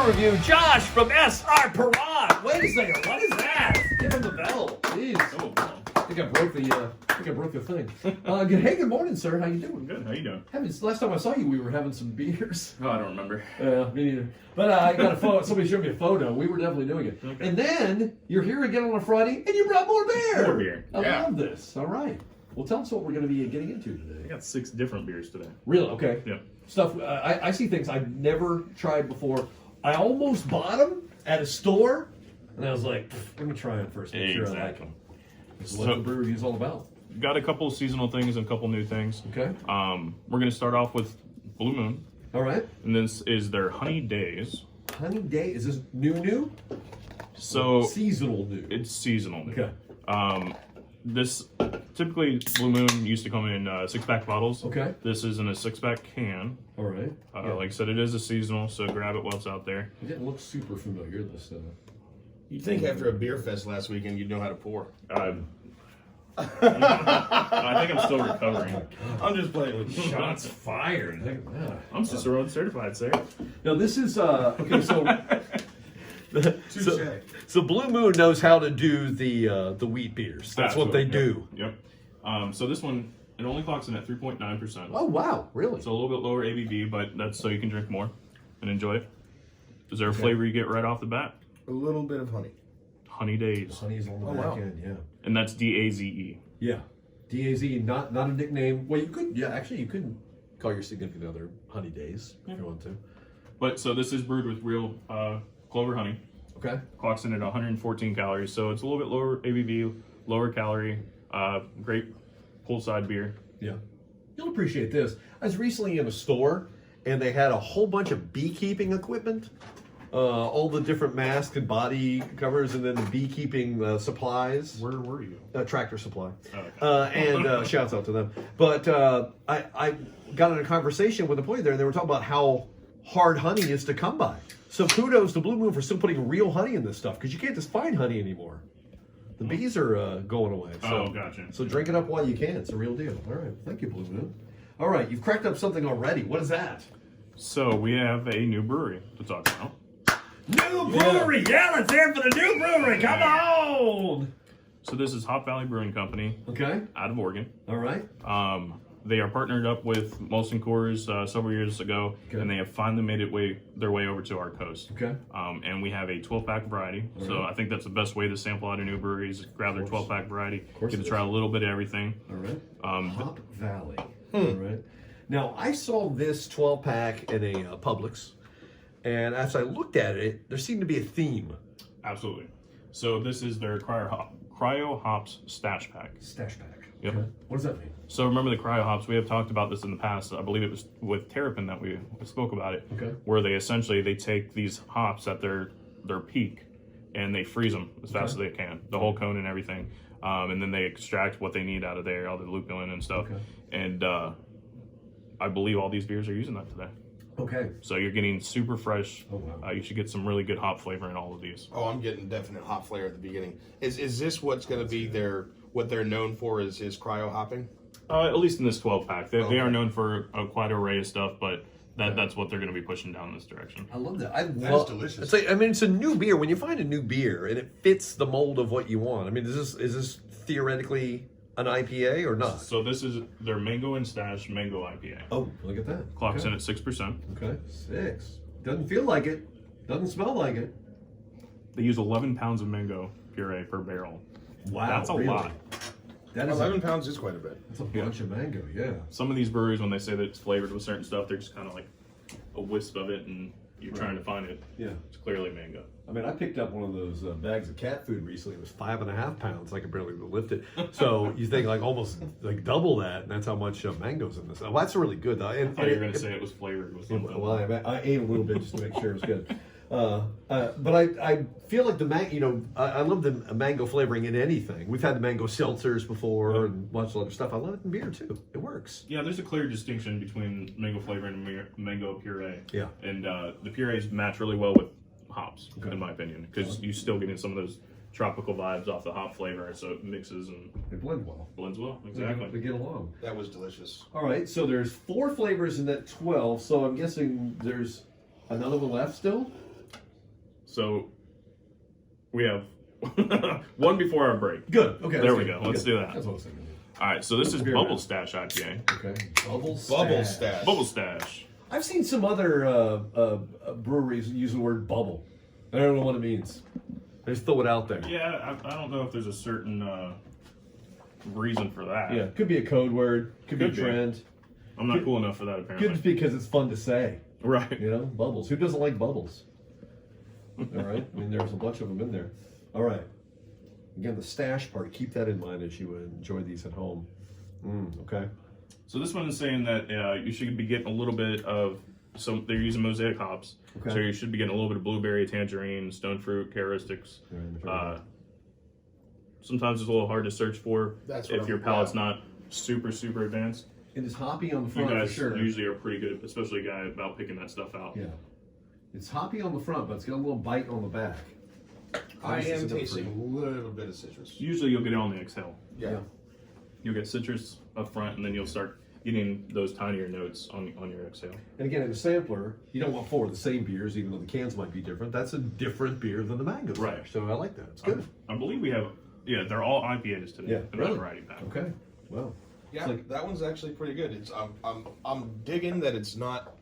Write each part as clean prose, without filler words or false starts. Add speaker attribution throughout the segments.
Speaker 1: review. Josh from SR Perrott. Wait a second, what is that? Give him the bell. Jeez.
Speaker 2: Oh,
Speaker 1: I think I broke the thing. Hey, good morning, sir. How you doing?
Speaker 2: good. How you doing?
Speaker 1: Last time I saw you, we were having some beers.
Speaker 2: Oh, I don't remember.
Speaker 1: Me neither. But I got a photo. Somebody showed me a photo. We were definitely doing it.
Speaker 2: Okay.
Speaker 1: And then you're here again on a Friday, and you brought more beer.
Speaker 2: More beer.
Speaker 1: I
Speaker 2: Yeah.
Speaker 1: love this. All right. Well, tell us what we're going to be getting into today.
Speaker 2: I got 6 different beers today.
Speaker 1: Really? Okay.
Speaker 2: Yeah.
Speaker 1: Stuff. I see things I've never tried before. I almost bought them at a store, and I was like, let me try them first. Make sure I like them. This is what the brew review is all about.
Speaker 2: Got a couple seasonal things and a couple new things.
Speaker 1: Okay.
Speaker 2: We're gonna start off with Blue Moon,
Speaker 1: All right.
Speaker 2: and this is their Honey Days.
Speaker 1: Honey Day. Is this new?
Speaker 2: So
Speaker 1: Seasonal new.
Speaker 2: it's seasonal. New.
Speaker 1: Okay.
Speaker 2: This typically Blue Moon used to come in 6-pack bottles.
Speaker 1: Okay.
Speaker 2: This is in a 6-pack can.
Speaker 1: All right.
Speaker 2: Like I said, it is a seasonal, so grab it while it's out there.
Speaker 1: It didn't look super familiar, this
Speaker 3: You'd think after a beer fest last weekend you'd know how to pour.
Speaker 2: I think I'm still recovering.
Speaker 3: I'm just playing with you.
Speaker 1: Shots fired. Look at that.
Speaker 2: I'm Cicero certified, sir.
Speaker 1: Now this is okay.
Speaker 3: Touche.
Speaker 1: So Blue Moon knows how to do the wheat beers. That's what they do.
Speaker 2: Yep. So this one, it only clocks in at 3.9%.
Speaker 1: Oh wow, really?
Speaker 2: So a little bit lower ABV, but that's so you can drink more and enjoy it. Is there a flavor you get right off the bat?
Speaker 3: A little bit of honey.
Speaker 2: Honey Days.
Speaker 1: Honey's on the
Speaker 3: Oh,
Speaker 1: back
Speaker 3: wow.
Speaker 1: end, yeah.
Speaker 2: And that's DAZE.
Speaker 1: Yeah. DAZ, not a nickname. Well, you could, actually, you could call your significant other Honey Days if you want to.
Speaker 2: But so this is brewed with real clover honey.
Speaker 1: Okay.
Speaker 2: Clocks in at 114 calories, so it's a little bit lower ABV, lower calorie, great poolside beer.
Speaker 1: Yeah. You'll appreciate this. I was recently in a store, and they had a whole bunch of beekeeping equipment. All the different masks and body covers, and then the beekeeping supplies.
Speaker 2: Where were you?
Speaker 1: Tractor Supply.
Speaker 2: Oh, okay.
Speaker 1: And shouts out to them. But I got in a conversation with an employee there, and they were talking about how hard honey is to come by. So kudos to Blue Moon for still putting real honey in this stuff, because you can't just find honey anymore. The bees are going away. So,
Speaker 2: Oh, gotcha.
Speaker 1: So drink it up while you can. It's a real deal. All right. Thank you, Blue Moon. All right. You've cracked up something already. What is that?
Speaker 2: So we have a new brewery to talk about.
Speaker 1: New brewery. Yeah, let's hear it for the new brewery. Come on.
Speaker 2: So this is Hop Valley Brewing Company
Speaker 1: Okay.
Speaker 2: out of Oregon.
Speaker 1: All right.
Speaker 2: They are partnered up with Molson Coors several years ago,
Speaker 1: Okay.
Speaker 2: and they have finally made their way over to our coast.
Speaker 1: Okay.
Speaker 2: And we have a 12-pack variety. So I think that's the best way to sample out a new brewery is grab their 12-pack variety,
Speaker 1: course
Speaker 2: get
Speaker 1: it
Speaker 2: to try a little bit of everything.
Speaker 1: All right. Hop Valley.
Speaker 2: Hmm.
Speaker 1: All right. Now, I saw this 12-pack in a Publix, and as I looked at it, there seemed to be a theme.
Speaker 2: Absolutely. So this is their Cryo Hops Stash Pack.
Speaker 1: Stash pack.
Speaker 2: Yep.
Speaker 1: Okay. What does that mean?
Speaker 2: So remember the Cryo Hops, we have talked about this in the past. I believe it was with Terrapin that we spoke about it.
Speaker 1: Okay.
Speaker 2: Where they take these hops at their peak and they freeze them as fast as they can, the whole cone and everything. And then they extract what they need out of there, all the lupulin and stuff.
Speaker 1: Okay.
Speaker 2: And I believe all these beers are using that today.
Speaker 1: Okay.
Speaker 2: So you're getting super fresh.
Speaker 1: Oh, wow.
Speaker 2: You should get some really good hop flavor in all of these.
Speaker 3: Oh, I'm getting definite hop flavor at the beginning. Is this what's going to be what they're known for is cryo hopping?
Speaker 2: At least in this 12-pack. They
Speaker 3: Okay.
Speaker 2: are known for quite an array of stuff, but that's what they're going to be pushing down this direction.
Speaker 1: I love that.
Speaker 3: That's delicious.
Speaker 1: It's like, I mean, it's a new beer. When you find a new beer and it fits the mold of what you want, I mean, is this theoretically an IPA or not?
Speaker 2: So this is their Mango and Stash Mango IPA.
Speaker 1: Oh, look at that.
Speaker 2: Clocks
Speaker 1: Okay.
Speaker 2: in at 6%.
Speaker 1: Okay. 6. Doesn't feel like it. Doesn't smell like it.
Speaker 2: They use 11 pounds of mango puree per barrel.
Speaker 1: Wow.
Speaker 2: That's a
Speaker 1: really?
Speaker 2: lot.
Speaker 1: That is
Speaker 3: 11 pounds is quite a bit.
Speaker 1: That's a bunch of mango, yeah.
Speaker 2: Some of these breweries, when they say that it's flavored with certain stuff, they're just kind of like a wisp of it, and you're trying to find it.
Speaker 1: Yeah.
Speaker 2: It's clearly mango.
Speaker 1: I mean, I picked up one of those bags of cat food recently. It was 5.5 pounds. I could barely lift it. So you think like almost like double that, and that's how much mango's in this. Well, that's really good though. And,
Speaker 2: I thought you were going to say it was flavored with something.
Speaker 1: well, I ate a little bit just to make sure it was good. But I feel like I love the mango flavoring in anything. We've had the mango seltzers before and lots of other stuff. I love it in beer too. It works.
Speaker 2: Yeah, there's a clear distinction between mango flavor and mango puree.
Speaker 1: Yeah.
Speaker 2: And the purees match really well with hops, in my opinion, because you're still getting some of those tropical vibes off the hop flavor, so it mixes and
Speaker 1: They blend well.
Speaker 2: blends well. Exactly.
Speaker 1: They get along.
Speaker 3: That was delicious.
Speaker 1: All right, so there's 4 flavors in that 12. So I'm guessing there's another one left still.
Speaker 2: So we have one before our break.
Speaker 1: Good. Okay.
Speaker 2: There we go. Let's do that.
Speaker 1: That's what I was thinking.
Speaker 2: All right. So this is
Speaker 1: Beer
Speaker 2: Bubble
Speaker 1: man.
Speaker 2: Stash IPA.
Speaker 1: Okay. Bubble
Speaker 3: Stash.
Speaker 2: Bubble Stash.
Speaker 1: I've seen some other breweries use the word bubble. I don't know what it means. They just throw it out there.
Speaker 2: Yeah, I don't know if there's a certain reason for that.
Speaker 1: Yeah. Could be a code word. Could be a
Speaker 2: Could be.
Speaker 1: trend.
Speaker 2: I'm not cool enough for that,
Speaker 1: Could
Speaker 2: apparently.
Speaker 1: just be because it's fun to say.
Speaker 2: Right.
Speaker 1: You know, bubbles. Who doesn't like bubbles? All right. I mean, there's a bunch of them in there. All right. Again, the stash part. Keep that in mind as you enjoy these at home. Okay.
Speaker 2: So this one is saying that you should be getting a little bit of some. They're using mosaic hops,
Speaker 1: Okay.
Speaker 2: so you should be getting a little bit of blueberry, tangerine, stone fruit characteristics.
Speaker 1: All
Speaker 2: Sometimes it's a little hard to search for
Speaker 3: That's what
Speaker 2: if your
Speaker 3: I'm-
Speaker 2: palate's
Speaker 3: yeah.
Speaker 2: not super advanced.
Speaker 1: It is hoppy on the
Speaker 2: You
Speaker 1: front
Speaker 2: guys
Speaker 1: for sure.
Speaker 2: usually are pretty good, especially a guy about picking that stuff out.
Speaker 1: Yeah. It's hoppy on the front, but it's got a little bite on the back.
Speaker 3: I
Speaker 1: Obviously,
Speaker 3: am
Speaker 1: it's a
Speaker 3: tasting
Speaker 1: fruit.
Speaker 3: a little bit of citrus.
Speaker 2: Usually you'll get it on the exhale.
Speaker 3: Yeah.
Speaker 2: You'll get citrus up front, and then you'll start getting those tinier notes on your exhale.
Speaker 1: And again, in a sampler, you don't want four of the same beers, even though the cans might be different. That's a different beer than the mango
Speaker 2: Right.
Speaker 1: Stash, so I like that. It's good.
Speaker 2: I believe we have, they're all IPAs today
Speaker 1: Yeah,
Speaker 2: in
Speaker 1: really?
Speaker 2: that variety pack.
Speaker 1: Okay. Well.
Speaker 3: Yeah,
Speaker 1: It's like-
Speaker 3: that one's actually pretty good. It's I'm digging that it's not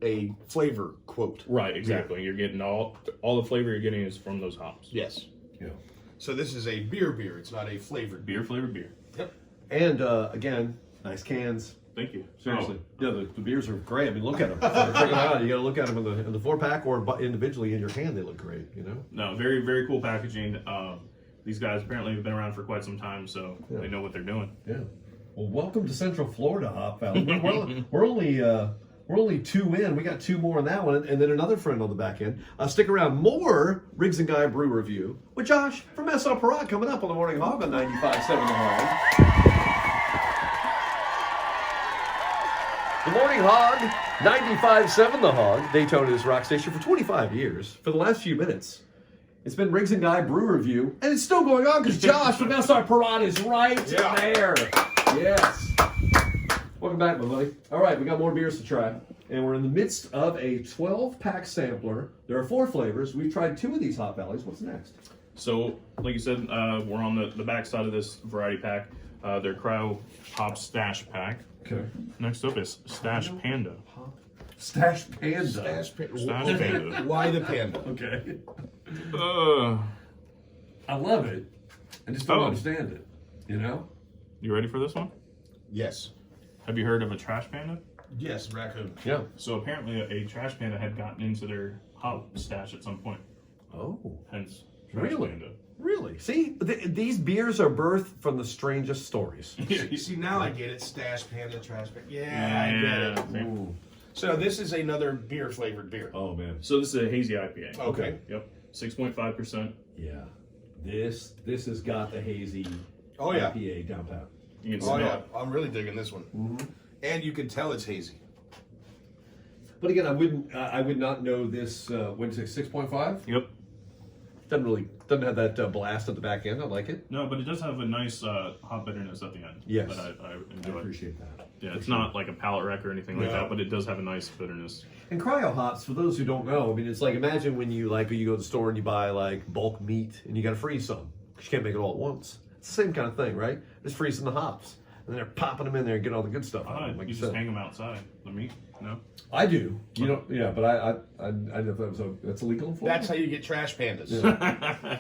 Speaker 3: a flavor quote.
Speaker 2: Right, exactly. You're getting all the flavor you're getting is from those hops.
Speaker 3: Yes.
Speaker 1: Yeah.
Speaker 3: So this is a beer. It's not a flavored beer.
Speaker 2: Beer flavored beer.
Speaker 3: Yep.
Speaker 1: And again, nice cans.
Speaker 2: Thank you.
Speaker 1: Seriously. Yeah, the beers are great. I mean, look at them. Check them out. You got to look at them in the 4-pack or individually in your hand. They look great, you know?
Speaker 2: No, very cool packaging. These guys apparently have been around for quite some time, so they know what they're doing.
Speaker 1: Yeah. Well, welcome to Central Florida, Hop Valley. We're only 2 in. We got 2 more on that one, and then another friend on the back end. Stick around. More Riggs and Guy Brew Review with Josh from SL Perrott coming up on the Morning Hog on 95.7 The Hog. The Morning Hog, 95.7 The Hog, Daytona's rock station for 25 years. For the last few minutes, it's been Riggs and Guy Brew Review, and it's still going on because Josh from SL Perrott is right there. Yes. Welcome back, my buddy. All right, we got more beers to try, and we're in the midst of a 12-pack sampler. There are 4 flavors. We've tried 2 of these Hop Valleys. What's next?
Speaker 2: So, like you said, we're on the back side of this variety pack. Their Cryo Hop Stash Pack.
Speaker 1: Okay.
Speaker 2: Next up is Stash Panda.
Speaker 1: Stash Panda.
Speaker 2: Stash
Speaker 3: Panda.
Speaker 2: Panda.
Speaker 3: Why the panda?
Speaker 1: Okay.
Speaker 2: I
Speaker 1: I love it. I just don't
Speaker 2: Oh.
Speaker 1: understand it. You know?
Speaker 2: You ready for this one?
Speaker 3: Yes.
Speaker 2: Have you heard of a trash panda?
Speaker 3: Yes, raccoon.
Speaker 1: Yeah.
Speaker 2: So apparently a trash panda had gotten into their hop stash at some point.
Speaker 1: Oh.
Speaker 2: Hence, trash
Speaker 1: Really?
Speaker 2: panda.
Speaker 1: Really? See, these beers are birthed from the strangest stories.
Speaker 3: You see, now I get it. Stash panda, trash panda. Yeah, I get it.
Speaker 1: Ooh.
Speaker 3: So this is another beer flavored beer.
Speaker 1: Oh, man.
Speaker 2: So this is a hazy IPA.
Speaker 3: Okay.
Speaker 2: Yep. 6.5%.
Speaker 1: Yeah. This has got the hazy
Speaker 3: Oh, yeah.
Speaker 1: IPA down pat.
Speaker 2: You can
Speaker 3: Oh
Speaker 2: smell
Speaker 3: yeah,
Speaker 2: it.
Speaker 3: I'm really digging this one.
Speaker 1: Mm-hmm.
Speaker 3: And you can tell it's hazy.
Speaker 1: But again, I would not know this. What did you say? 6.5?
Speaker 2: Yep.
Speaker 1: Doesn't have that blast at the back end. I like it.
Speaker 2: No, but it does have a nice hop bitterness at the end.
Speaker 1: Yes.
Speaker 2: That I
Speaker 1: I
Speaker 2: enjoy.
Speaker 1: appreciate that.
Speaker 2: Yeah, it's not like a palate wreck or anything like
Speaker 3: No.
Speaker 2: that, but it does have a nice bitterness.
Speaker 1: And cryo hops, for those who don't know, I mean, it's like imagine when you go to the store and you buy like bulk meat and you got to freeze some because you can't make it all at once. It's the same kind of thing, right? Just freezing the hops and then they're popping them in there and getting all the good stuff out of them. Like
Speaker 2: You
Speaker 1: you
Speaker 2: just
Speaker 1: said.
Speaker 2: hang them outside. The meat? No?
Speaker 1: I do. You don't. Yeah, but I know if that was that's illegal in Florida.
Speaker 3: That's how you get trash pandas.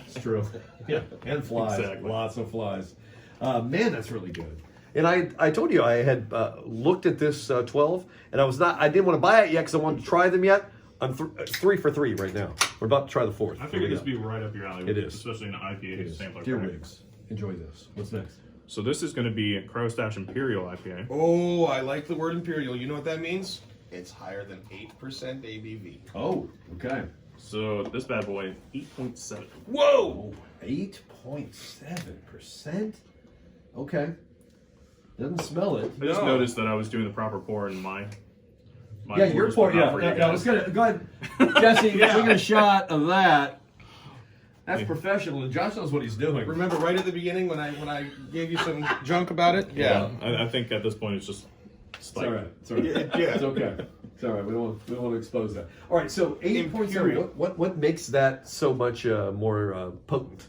Speaker 1: It's true. Yeah, and flies.
Speaker 2: Exactly.
Speaker 1: Lots of flies. Man, that's really good. And I told you I had looked at this 12, and I didn't want to buy it yet because I wanted to try them yet. I'm 3 for 3 right now. We're about to try the 4th.
Speaker 2: I figured this would be right up your alley.
Speaker 1: It is.
Speaker 2: Especially in an IPA sampler.
Speaker 1: Dear
Speaker 2: pack.
Speaker 1: Riggs, enjoy this. What's next?
Speaker 2: So this is going to be a Cryo Stash Imperial IPA.
Speaker 3: Oh, I like the word imperial. You know what that means? It's higher than 8% ABV.
Speaker 1: Oh, okay.
Speaker 2: So this bad boy, 8.7.
Speaker 3: Whoa!
Speaker 1: 8.7%. Okay. Doesn't smell it.
Speaker 2: I just
Speaker 3: No.
Speaker 2: noticed that I was doing the proper pour in my
Speaker 1: Yeah, your
Speaker 2: pours,
Speaker 1: pour.
Speaker 2: but not
Speaker 1: Yeah,
Speaker 2: for you
Speaker 1: no,
Speaker 2: guys.
Speaker 1: let's go ahead, Jesse. Take a shot of that. That's professional, and Josh knows what he's doing.
Speaker 3: Remember right at the beginning when I gave you some junk about it?
Speaker 2: Yeah, I think at this point it's just
Speaker 1: It's all right. It's all right.
Speaker 3: Yeah.
Speaker 1: It's okay. It's all right. We don't want to expose that. All right. So 80.7.
Speaker 3: Imperial.
Speaker 1: What makes that so much more potent?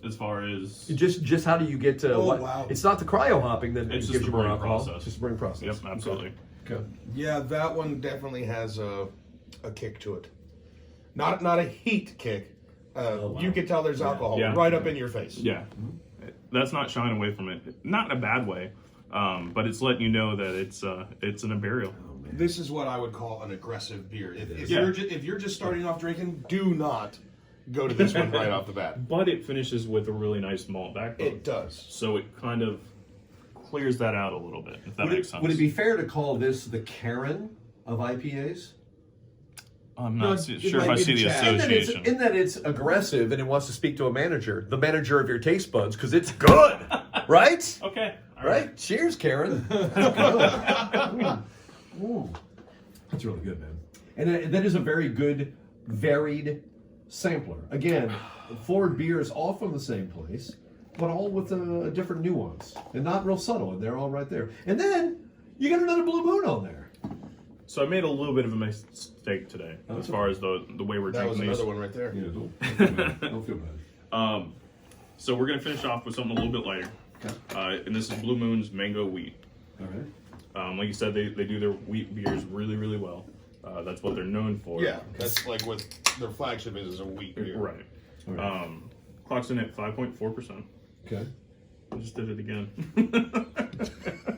Speaker 2: As far as
Speaker 1: Just how do you get to?
Speaker 3: Wow.
Speaker 1: It's not the cryo hopping that
Speaker 2: It's
Speaker 1: gives
Speaker 2: just
Speaker 1: you
Speaker 2: the
Speaker 1: more
Speaker 2: brewing
Speaker 1: alcohol.
Speaker 2: process.
Speaker 1: It's just the brewing process.
Speaker 2: Yep, absolutely.
Speaker 1: Okay.
Speaker 3: Yeah, that one definitely has a kick to it. Not a heat kick.
Speaker 1: wow.
Speaker 3: You can tell there's alcohol
Speaker 2: Yeah.
Speaker 3: right up in your face.
Speaker 2: Yeah, that's not shying away from it. Not in a bad way, but it's letting you know that it's an Imperial.
Speaker 3: This is what I would call an aggressive beer. If
Speaker 2: Yeah.
Speaker 3: you're just starting off drinking, do not go to this one right off the bat.
Speaker 2: But it finishes with a really nice malt backbone.
Speaker 3: It does.
Speaker 2: So it kind of clears that out a little bit, if that makes sense.
Speaker 1: Would it be fair to call this the Karen of IPAs?
Speaker 2: I'm
Speaker 3: No,
Speaker 2: not
Speaker 3: it
Speaker 2: sure if
Speaker 3: might
Speaker 2: I
Speaker 3: be
Speaker 2: see the
Speaker 3: the chat.
Speaker 2: association.
Speaker 1: In that it's aggressive and it wants to speak to a manager, the manager of your taste buds, because it's good, right?
Speaker 2: Okay. All
Speaker 1: Right? Cheers, Karen. That's really good, man. And that is a very good, varied sampler. Again, 4 beers all from the same place, but all with a different nuance and not real subtle, and they're all right there. And then you got another Blue Moon on there.
Speaker 2: So I made a little bit of a mistake today as far as the way we're
Speaker 3: That was
Speaker 2: drinking these.
Speaker 3: another one right there.
Speaker 1: Yeah, don't feel bad.
Speaker 2: So we're gonna finish off with something a little bit lighter, and this is Blue Moon's Mango Wheat.
Speaker 1: All right.
Speaker 2: Like you said, they do their wheat beers really, really well. That's what they're known for.
Speaker 3: Yeah, that's like what their flagship is a wheat beer.
Speaker 2: Right.
Speaker 1: All right.
Speaker 2: Clocks in at 5.4%.
Speaker 1: Okay.
Speaker 2: I just did it again.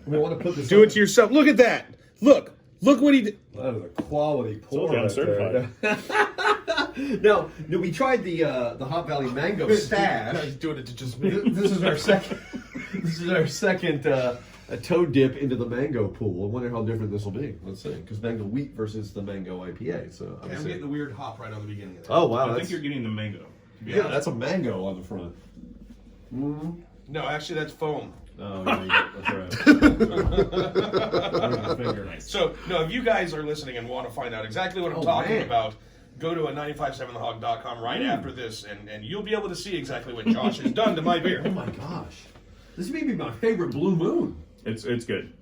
Speaker 1: We want to put this.
Speaker 3: Do it to yourself. Look at that. Look what he did.
Speaker 1: That is a quality pour.
Speaker 2: Okay, I'm
Speaker 1: right there. Now, we tried the Hot Valley Mango Stash.
Speaker 3: He's doing it to just me.
Speaker 1: This is our second. This is our second a toe dip into the mango pool. I wonder how different this will be. Let's see, because mango wheat versus the mango IPA. So
Speaker 3: I'm getting the weird hop right on the beginning of that.
Speaker 1: Oh wow,
Speaker 2: I
Speaker 1: that's,
Speaker 2: think you're getting the mango.
Speaker 1: yeah, that's a mango on the front.
Speaker 3: No, actually, that's foam.
Speaker 1: Oh yeah, that's right.
Speaker 2: Nice.
Speaker 3: So, no, if you guys are listening and want to find out exactly what I'm talking
Speaker 1: man.
Speaker 3: about, go to 957thehog.com right after this, and you'll be able to see exactly what Josh has done to my
Speaker 1: Oh
Speaker 3: beer.
Speaker 1: my gosh, this may be my favorite Blue Moon.
Speaker 2: It's good.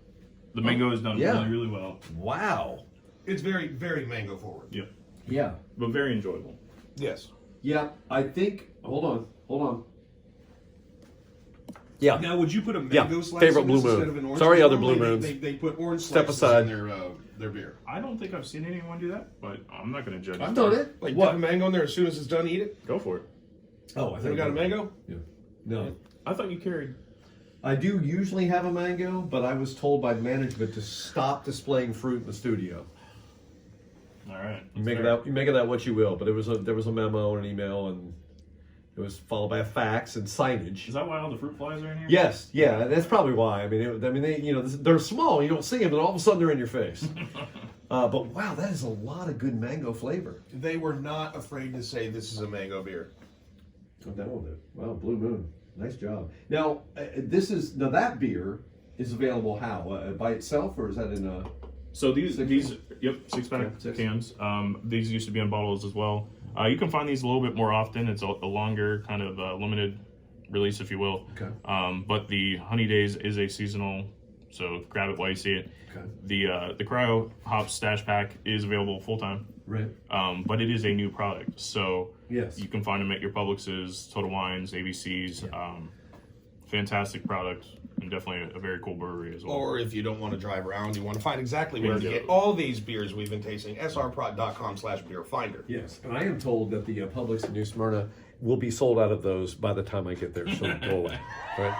Speaker 2: The mango is done
Speaker 1: yeah.
Speaker 2: really, really well.
Speaker 1: Wow.
Speaker 3: It's very, very mango forward.
Speaker 2: Yep.
Speaker 1: Yeah.
Speaker 2: But very enjoyable.
Speaker 3: Yes.
Speaker 1: Yeah. I think. Hold on. Yeah.
Speaker 3: Now, would you put a mango slice
Speaker 1: favorite
Speaker 3: in
Speaker 1: Blue
Speaker 3: this
Speaker 1: Moon.
Speaker 3: instead of an orange?
Speaker 1: Sorry,
Speaker 3: Because
Speaker 1: other Blue
Speaker 3: normally
Speaker 1: Moons.
Speaker 3: They put orange
Speaker 1: Step
Speaker 3: slices
Speaker 1: aside.
Speaker 3: in their beer.
Speaker 2: I don't think I've seen anyone do that, but I'm not going to judge.
Speaker 1: I've done it.
Speaker 3: Like,
Speaker 1: What?
Speaker 3: dip a mango in there as soon as it's done, eat it.
Speaker 2: Go for it.
Speaker 1: Oh, I
Speaker 3: You
Speaker 1: think
Speaker 3: got a mango?
Speaker 1: Yeah. No.
Speaker 2: I thought you carried.
Speaker 1: I do usually have a mango, but I was told by management to stop displaying fruit in the studio.
Speaker 2: All right.
Speaker 1: You make of that what you will, but there was a memo and an email, and it was followed by a fax and signage.
Speaker 2: Is that why all the fruit flies are in here?
Speaker 1: Yes, yeah, that's probably why. I mean, they're small. You don't see them, and all of a sudden they're in your face. But wow, that is a lot of good mango flavor.
Speaker 3: They were not afraid to say this is a mango beer.
Speaker 1: Put that on there. Wow, Blue Moon, nice job. Now, that beer is available how? By itself, or is that in a?
Speaker 2: So these 6-pack
Speaker 1: Okay, six.
Speaker 2: cans. These used to be in bottles as well. You can find these a little bit more often. It's a longer kind of limited release, if you will.
Speaker 1: Okay.
Speaker 2: But the Honey Days is a seasonal, so grab it while you see it.
Speaker 1: Okay.
Speaker 2: The Cryo Hop Stash Pack is available full time.
Speaker 1: Right.
Speaker 2: But it is a new product, so
Speaker 1: Yes.
Speaker 2: you can find them at your Publix's, Total Wines, ABC's. Fantastic product, and definitely a very cool brewery as well.
Speaker 3: Or if you don't want to drive around, you want to find exactly where to
Speaker 2: Bingo.
Speaker 3: get all these beers we've been tasting, srprod.com/beerfinder.
Speaker 1: Yes, and I am told that the Publix in New Smyrna will be sold out of those by the time I get there, so go away. All right.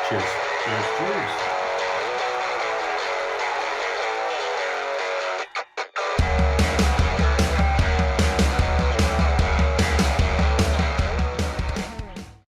Speaker 1: Cheers.
Speaker 2: Cheers.
Speaker 3: Cheers.